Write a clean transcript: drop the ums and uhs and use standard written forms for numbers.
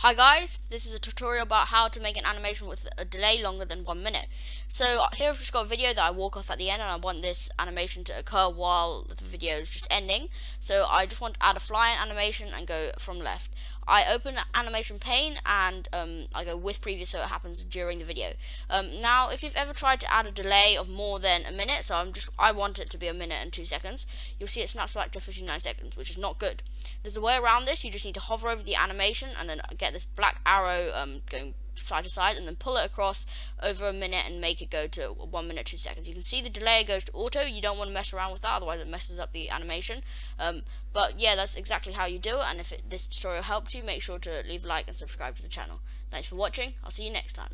Hi guys, this is a tutorial about how to make an animation with a delay longer than 1 minute. So here I've just got a video that I walk off at the end, and I want this animation to occur while the video is just ending. So I just want to add a fly animation and go from left. I open the animation pane and I go with previous so it happens during the video. Now if you've ever tried to add a delay of more than a minute, so I want it to be 1 minute and 2 seconds, you'll see it snaps back to 59 seconds, which is not good. There's a way around this. You just need to hover over the animation and then get this black arrow going side to side, and then pull it across over a minute and make it go to 1 minute 2 seconds. You can see the delay goes to auto. You don't want to mess around with that, otherwise it messes up the animation. But yeah, that's exactly how you do it. And if this tutorial helped you, make sure to leave a like and subscribe to the channel. Thanks for watching. I'll see you next time.